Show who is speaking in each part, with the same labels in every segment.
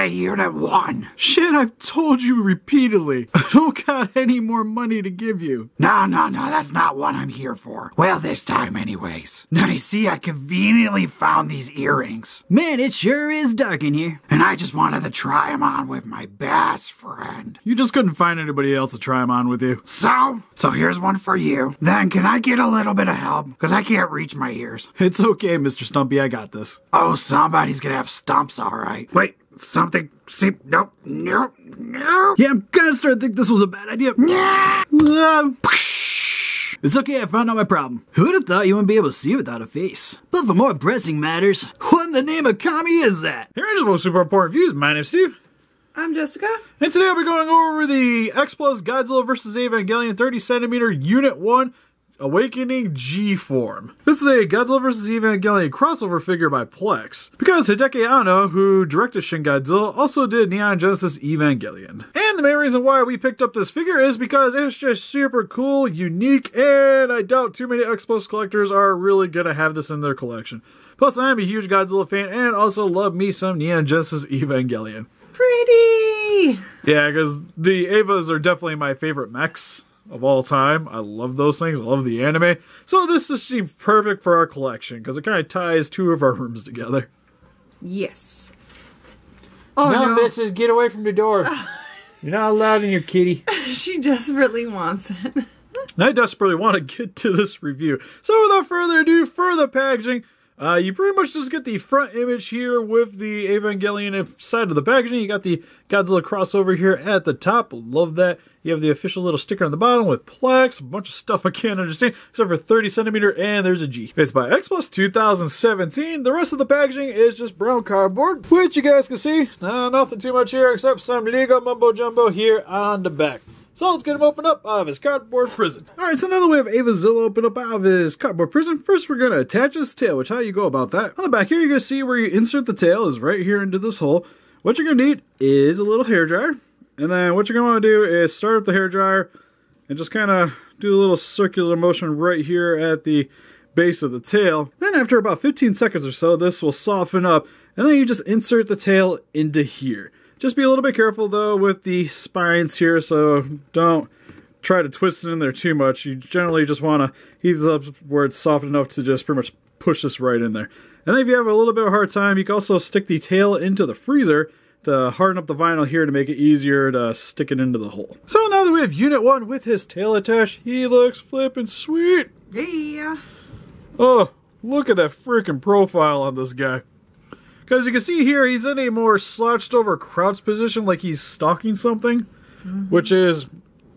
Speaker 1: Hey, Unit 1.
Speaker 2: Shit, I've told you repeatedly. I don't got any more money to give you.
Speaker 1: No, that's not what I'm here for. Well, this time anyways. Now, you see, I conveniently found these earrings.
Speaker 3: Man, it sure is dark in here.
Speaker 1: And I just wanted to try them on with my best friend.
Speaker 2: You just couldn't find anybody else to try them on with you.
Speaker 1: So here's one for you. Then can I get a little bit of help? Because I can't reach my ears.
Speaker 2: It's okay, Mr. Stumpy, I got this.
Speaker 1: Oh, somebody's gonna have stumps, all right. Wait, something, see, nope.
Speaker 3: Yeah, I'm kinda starting to think this was a bad idea. It's okay, I found out my problem. Who would have thought you wouldn't be able to see without a face? But for more pressing matters, what in the name of Kami is that?
Speaker 2: Here are just most super important views. My name's Steve.
Speaker 4: I'm Jessica.
Speaker 2: And today I'll be going over the X Plus Godzilla vs. Evangelion 30cm Unit 1 Awakening G form. This is a Godzilla vs. Evangelion crossover figure by Plex, because Hideki Anno, who directed Shin Godzilla, also did Neon Genesis Evangelion. And the main reason why we picked up this figure is because it's just super cool, unique, and I doubt too many X Plus collectors are really gonna have this in their collection. Plus, I am a huge Godzilla fan and also love me some Neon Genesis Evangelion.
Speaker 4: Pretty!
Speaker 2: Yeah, because the Evas are definitely my favorite mechs of all time. I love those things. I love the anime. So this just seems perfect for our collection because it kind of ties two of our rooms together.
Speaker 4: Yes. Oh
Speaker 2: no,
Speaker 4: no.
Speaker 2: Mrs. Get away from the door. You're not allowed in your kitty.
Speaker 4: She desperately wants it.
Speaker 2: And I desperately want to get to this review. So without further ado, for the packaging, you pretty much just get the front image here with the Evangelion side of the packaging. You got the Godzilla crossover here at the top. Love that. You have the official little sticker on the bottom with Plex, a bunch of stuff I can't understand, except for 30cm, and there's a G. It's by X Plus 2017. The rest of the packaging is just brown cardboard, which you guys can see. Nothing too much here except some legal mumbo jumbo here on the back. So let's get him opened up out of his cardboard prison. Alright, so now that we have Evazilla opened up out of his cardboard prison, first we're going to attach his tail, which how you go about that. On the back here, you're going to see where you insert the tail is right here into this hole. What you're going to need is a little hairdryer. And then what you're going to want to do is start up the hairdryer and just kind of do a little circular motion right here at the base of the tail. Then after about 15 seconds or so, this will soften up. And then you just insert the tail into here. Just be a little bit careful though with the spines here, so don't try to twist it in there too much. You generally just want to ease up where it's soft enough to just pretty much push this right in there. And then if you have a little bit of a hard time, you can also stick the tail into the freezer to harden up the vinyl here to make it easier to stick it into the hole. So now that we have Unit 1 with his tail attached, he looks flippin' sweet.
Speaker 4: Yeah.
Speaker 2: Oh, look at that freaking profile on this guy. Because you can see here, he's in a more slouched over crouch position like he's stalking something, which is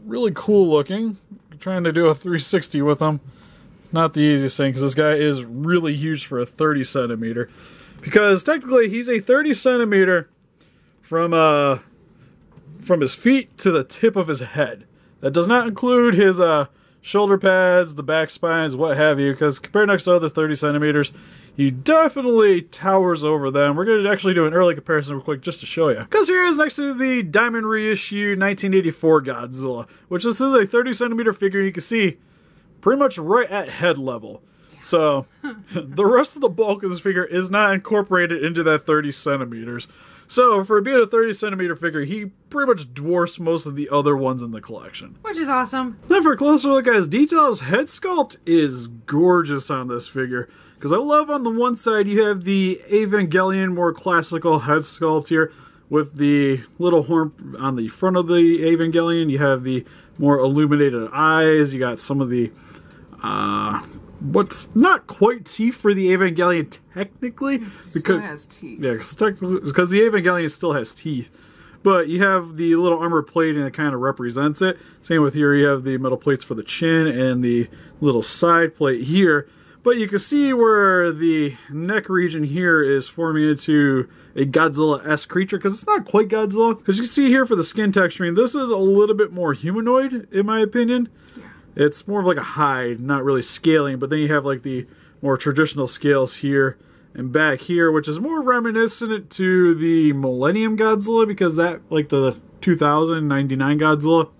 Speaker 2: really cool looking. Trying to do a 360 with him. It's not the easiest thing because this guy is really huge for a 30cm. Because technically he's a 30cm from his feet to the tip of his head. That does not include his shoulder pads, the back spines, what have you, because compared next to other 30cms, he definitely towers over them. We're going to actually do an early comparison real quick just to show you. Because here is next to the Diamond Reissue 1984 Godzilla, which this is a 30cm figure you can see pretty much right at head level. So, the rest of the bulk of this figure is not incorporated into that 30cms. So, for being a 30cm figure, he pretty much dwarfs most of the other ones in the collection.
Speaker 4: Which is awesome.
Speaker 2: Then for a closer look at his details, head sculpt is gorgeous on this figure. Because I love on the one side, you have the Evangelion, more classical head sculpt here. With the little horn on the front of the Evangelion, you have the more illuminated eyes. You got some of the what's not quite teeth for the Evangelion technically.
Speaker 4: He still has teeth.
Speaker 2: Yeah, because the Evangelion still has teeth. But you have the little armor plating that kind of represents it. Same with here, you have the metal plates for the chin and the little side plate here. But you can see where the neck region here is forming into a Godzilla-esque creature, because it's not quite Godzilla. Because you can see here for the skin texturing, this is a little bit more humanoid, in my opinion. Yeah. It's more of like a hide, not really scaling, but then you have like the more traditional scales here and back here, which is more reminiscent to the Millennium Godzilla, because that, like the 2099 Godzilla,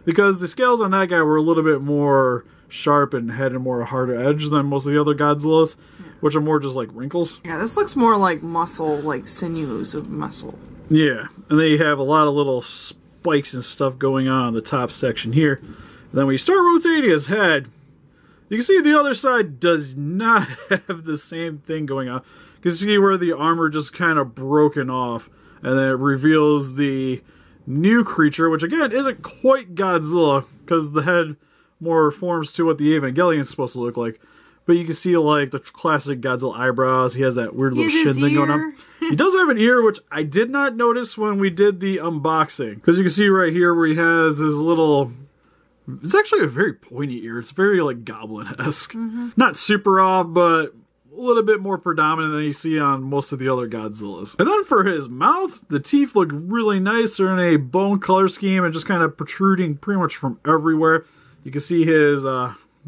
Speaker 2: because the scales on that guy were a little bit more sharp and had a more harder edge than most of the other Godzillas, which are more just like wrinkles.
Speaker 4: Yeah, this looks more like muscle, like sinews of muscle.
Speaker 2: Yeah, and then you have a lot of little spikes and stuff going on in the top section here. And then when you start rotating his head, you can see the other side does not have the same thing going on. You can see where the armor just kind of broken off, and then it reveals the new creature, which again isn't quite Godzilla, because the head more forms to what the Evangelion is supposed to look like. But you can see like the classic Godzilla eyebrows. He has that weird little shin thing going on. He does have an ear, which I did not notice when we did the unboxing. Because you can see right here where he has his little... It's actually a very pointy ear. It's very like goblin-esque. Not super off, but a little bit more predominant than you see on most of the other Godzillas. And then for his mouth, the teeth look really nice. They're in a bone color scheme and just kind of protruding pretty much from everywhere. You can see his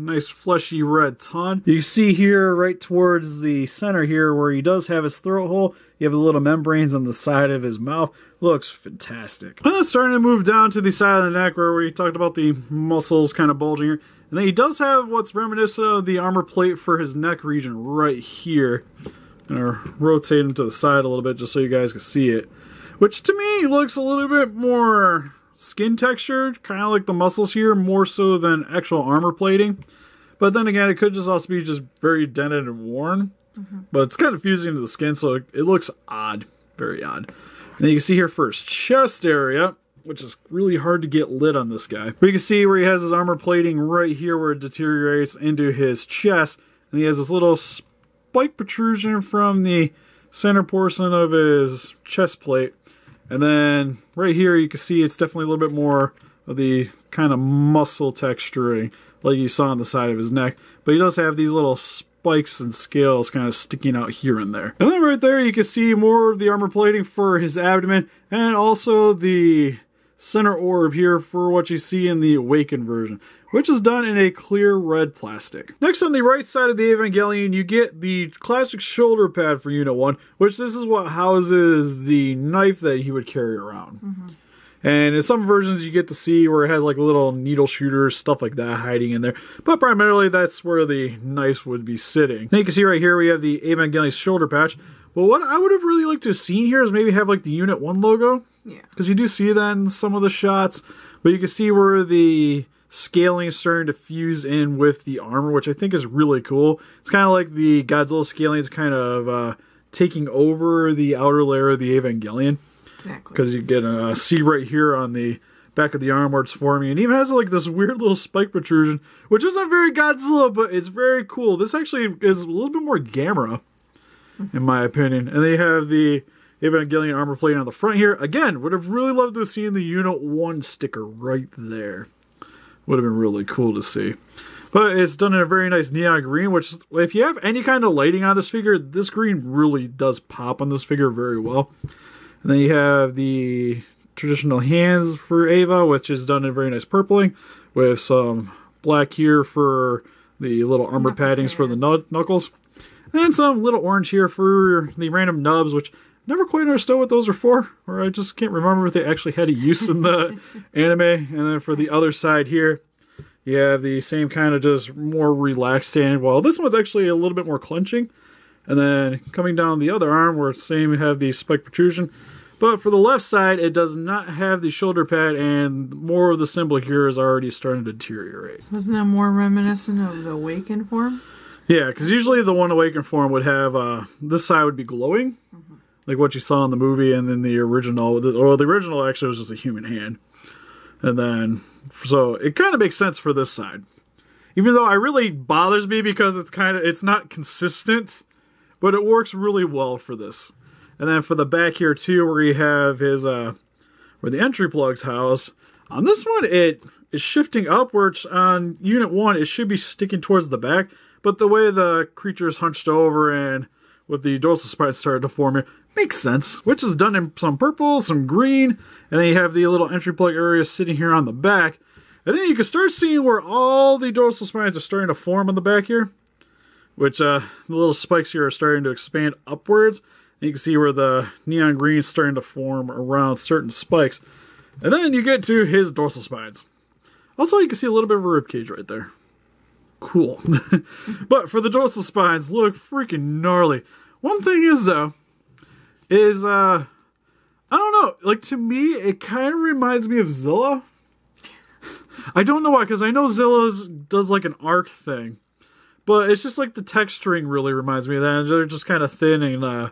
Speaker 2: nice fleshy red tongue. You see here right towards the center here where he does have his throat hole. You have the little membranes on the side of his mouth. Looks fantastic. And then starting to move down to the side of the neck where we talked about the muscles kind of bulging here. And then he does have what's reminiscent of the armor plate for his neck region right here. I'm gonna rotate him to the side a little bit just so you guys can see it. Which to me looks a little bit more skin textured, kind of like the muscles here, more so than actual armor plating. But then again, it could just also be just very dented and worn. But it's kind of fusing into the skin, so it looks odd. Very odd. And then you can see here for his chest area, which is really hard to get lit on this guy. But you can see where he has his armor plating right here where it deteriorates into his chest. And he has this little spike protrusion from the center portion of his chest plate. And then right here you can see it's definitely a little bit more of the kind of muscle texturing like you saw on the side of his neck. But he does have these little spikes and scales kind of sticking out here and there. And then right there you can see more of the armor plating for his abdomen and also the center orb here for what you see in the Awakened version, which is done in a clear red plastic. Next on the right side of the Evangelion, you get the classic shoulder pad for Unit 1, which this is what houses the knife that he would carry around. And in some versions you get to see where it has like little needle shooters, stuff like that hiding in there. But primarily that's where the knife would be sitting. Then you can see right here we have the Evangelion shoulder patch. But what I would have really liked to have seen here is maybe have like the Unit 1 logo.
Speaker 4: Yeah.
Speaker 2: Because you do see that in some of the shots. But you can see where the scaling is starting to fuse in with the armor, which I think is really cool. It's kind of like the Godzilla scaling is kind of taking over the outer layer of the Evangelion.
Speaker 4: Exactly.
Speaker 2: Because you get a see right here on the back of the arm where it's forming. And even has like this weird little spike protrusion, which isn't very Godzilla, but it's very cool. This actually is a little bit more Gamera, in my opinion. And they have the Evangelion armor plate on the front here. Again, would have really loved to have seen the Unit 1 sticker right there. Would have been really cool to see. But it's done in a very nice neon green, which if you have any kind of lighting on this figure, this green really does pop on this figure very well. And then you have the traditional hands for Ava, which is done in very nice purpling, with some black here for the little armor paddings for the knuckles. And some little orange here for the random nubs, which never quite understood what those are for, or I just can't remember if they actually had a use in the anime. And then for the other side here, you have the same kind of just more relaxed hand. Well, this one's actually a little bit more clenching. And then coming down the other arm, where it's same have the spike protrusion. But for the left side, it does not have the shoulder pad, and more of the symbol here is already starting to deteriorate.
Speaker 4: Wasn't that more reminiscent of the Awakened form?
Speaker 2: Yeah, because usually the one Awakened form would have, this side would be glowing, like what you saw in the movie, and then the original, the original actually was just a human hand. And then, so it kind of makes sense for this side. Even though it really bothers me because it's not consistent, but it works really well for this. And then for the back here too, where you have his, where the entry plug's housed. On this one, it is shifting upwards. On Unit 1, it should be sticking towards the back. But the way the creature is hunched over and with the dorsal spines started to form here, makes sense. Which is done in some purple, some green. And then you have the little entry plug area sitting here on the back. And then you can start seeing where all the dorsal spines are starting to form on the back here. Which, the little spikes here are starting to expand upwards. And you can see where the neon green is starting to form around certain spikes. And then you get to his dorsal spines. Also, you can see a little bit of a ribcage right there. Cool. But for the dorsal spines, look freaking gnarly. One thing is, though, is I I don't know. Like, to me, it kind of reminds me of Zilla. I don't know why, because I know Zilla does like an arc thing. But it's just like the texturing really reminds me of that. And they're just kind of thin and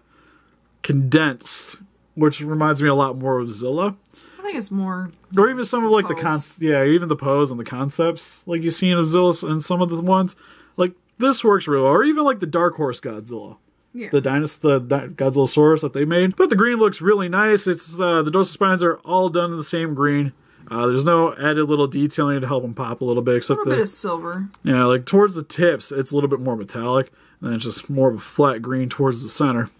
Speaker 2: condensed, which reminds me a lot more of Zilla.
Speaker 4: I think it's more...
Speaker 2: Or even some of like even the pose and the concepts like you see in Zilla and some of the ones. Like, this works real well. Or even like the Dark Horse Godzilla.
Speaker 4: Yeah.
Speaker 2: The Godzilla that they made. But the green looks really nice. It's the dorsal spines are all done in the same green. There's no added little detailing to help them pop a little bit. Except
Speaker 4: a little bit of silver.
Speaker 2: Yeah, like towards the tips, it's a little bit more metallic. And then it's just more of a flat green towards the center.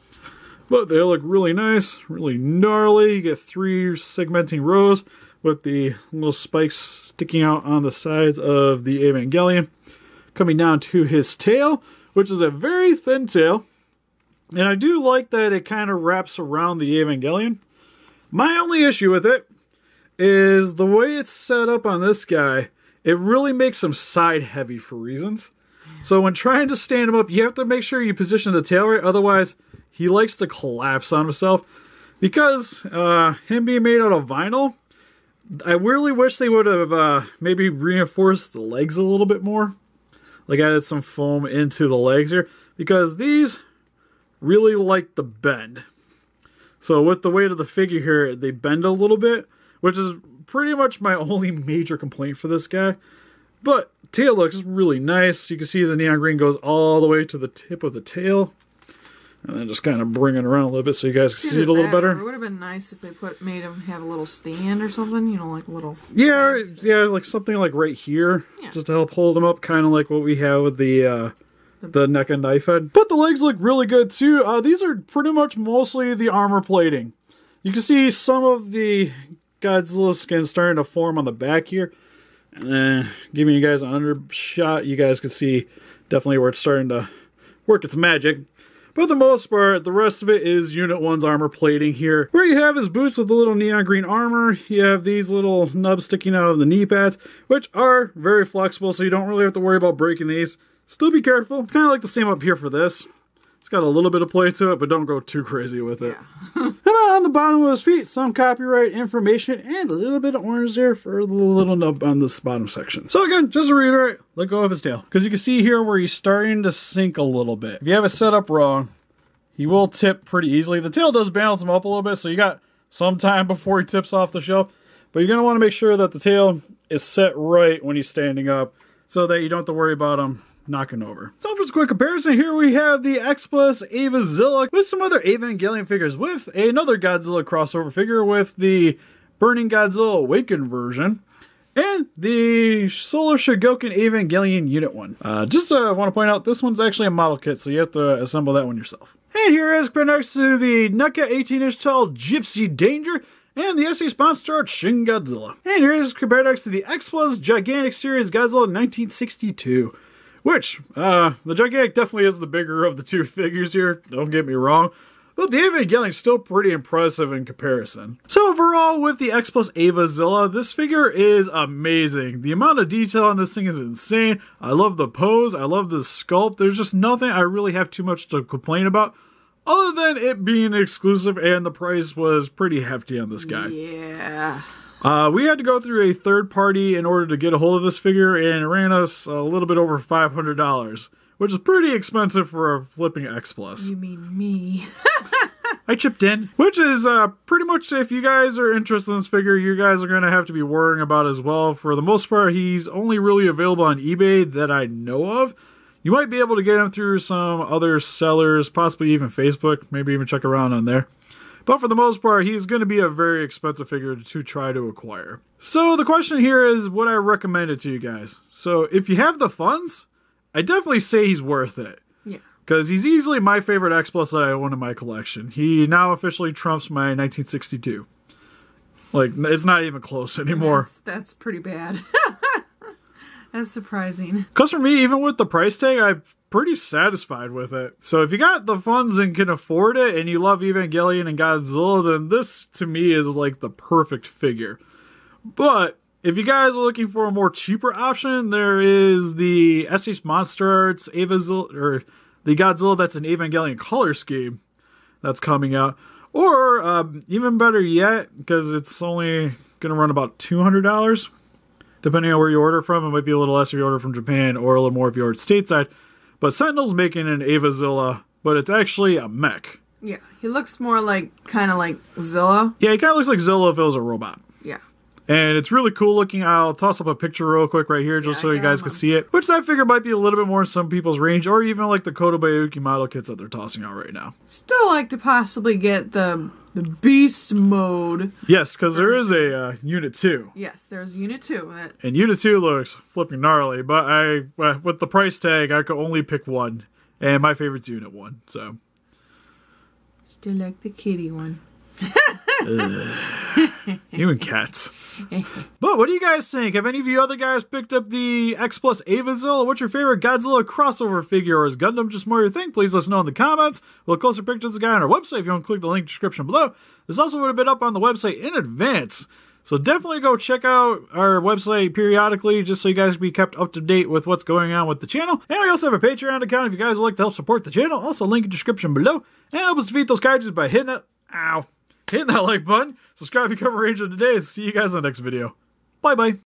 Speaker 2: But they look really nice, really gnarly. You get 3 segmenting rows with the little spikes sticking out on the sides of the Evangelion. Coming down to his tail, which is a very thin tail. And I do like that it kind of wraps around the Evangelion. My only issue with it is the way it's set up on this guy. It really makes him side heavy for reasons. So when trying to stand him up, you have to make sure you position the tail right. Otherwise, he likes to collapse on himself. Because him being made out of vinyl, I really wish they would have maybe reinforced the legs a little bit more. Like added some foam into the legs here. Because these really like the bend. So with the weight of the figure here, they bend a little bit, which is pretty much my only major complaint for this guy. But tail looks really nice. You can see the neon green goes all the way to the tip of the tail. And then just kind of bring it around a little bit so you guys can see it a little better.
Speaker 4: It would have been nice if they made him have a little stand or something, you know, like a little...
Speaker 2: Yeah, like something like right here, just to help hold him up, kind of like what we have with the neck and knife head. But the legs look really good too. These are pretty much mostly the armor plating. You can see some of the Godzilla skin starting to form on the back here. And then giving you guys an undershot, you guys can see definitely where it's starting to work its magic. But for the most part, the rest of it is Unit 1's armor plating here. Where you have his boots with the little neon green armor, you have these little nubs sticking out of the knee pads, which are very flexible, so you don't really have to worry about breaking these. Still be careful. It's kind of like the same up here for this. It's got a little bit of play to it, but don't go too crazy with it. Yeah. And then on the bottom of his feet, some copyright information and a little bit of orange there for the little nub on this bottom section. So again, just to reiterate, let go of his tail. Because you can see here where he's starting to sink a little bit. If you have it set up wrong, he will tip pretty easily. The tail does balance him up a little bit, so you got some time before he tips off the shelf. But you're going to want to make sure that the tail is set right when he's standing up so that you don't have to worry about him knocking over. So for a quick comparison, here we have the X Plus Evazilla with some other Evangelion figures with another Godzilla crossover figure with the Burning Godzilla Awakened version and the Solar Shogoken Evangelion Unit 1. Just want to point out, this one's actually a model kit, so you have to assemble that one yourself. And here is compared next to the NECA 18-inch tall Gypsy Danger and the SE Sponsor Shin Godzilla. And here is compared next to the X Plus Gigantic Series Godzilla 1962. Which, the Gigantic definitely is the bigger of the two figures here, don't get me wrong. But the Evangelion is still pretty impressive in comparison. So overall, with the X Plus Evazilla, this figure is amazing. The amount of detail on this thing is insane. I love the pose, I love the sculpt. There's just nothing I really have too much to complain about, other than it being exclusive and the price was pretty hefty on this guy.
Speaker 4: Yeah.
Speaker 2: We had to go through a third party in order to get a hold of this figure, and it ran us a little bit over $500, which is pretty expensive for a flipping X Plus.
Speaker 4: You mean me?
Speaker 2: I chipped in, which is pretty much, if you guys are interested in this figure, you guys are going to have to be worrying about as well. For the most part, he's only really available on eBay that I know of. You might be able to get him through some other sellers, possibly even Facebook, maybe even check around on there. But for the most part, he's going to be a very expensive figure to try to acquire. So the question here is, would I recommend it to you guys? So if you have the funds, I definitely say he's worth it.
Speaker 4: Yeah.
Speaker 2: Because he's easily my favorite X Plus that I own in my collection. He now officially trumps my 1962. Like, it's not even close anymore.
Speaker 4: That's pretty bad. That's surprising.
Speaker 2: Because for me, even with the price tag, I'm pretty satisfied with it. So if you got the funds and can afford it, and you love Evangelion and Godzilla, then this, to me, is like the perfect figure. But if you guys are looking for a more cheaper option, there is the SH Monster Arts Evazilla, or the Godzilla that's an Evangelion color scheme that's coming out. Or even better yet, because it's only going to run about $200, depending on where you order from. It might be a little less if you order from Japan, or a little more if you order stateside. But Sentinel's making an Evazilla, but it's actually a mech.
Speaker 4: Yeah, he looks more like, kind of like Zilla.
Speaker 2: Yeah, he kind of looks like Zilla if it was a robot.
Speaker 4: Yeah.
Speaker 2: And it's really cool looking. I'll toss up a picture real quick right here just so you guys can see it. Which that figure might be a little bit more in some people's range, or even like the Kotobayuki model kits that they're tossing out right now.
Speaker 4: Still like to possibly get the beast mode.
Speaker 2: Yes, because there is a Unit 2.
Speaker 4: Yes, there's Unit 2.
Speaker 2: And Unit 2 looks flipping gnarly, but with the price tag, I could only pick one. And my favorite's Unit 1, so.
Speaker 4: Still like the kitty one.
Speaker 2: You and cats. But what do you guys think? Have any of you other guys picked up the X Plus Evazilla? What's your favorite Godzilla crossover figure, or is Gundam just more your thing? Please let us know in the comments. We'll have closer pictures of the guy on our website if you want to click the link in the description below. This also would have been up on the website in advance. So definitely go check out our website periodically just so you guys can be kept up to date with what's going on with the channel. And we also have a Patreon account if you guys would like to help support the channel. Also link in the description below. And help us defeat those kaijus by hitting that like button. Subscribe, become a ranger today, and see you guys in the next video. Bye-bye.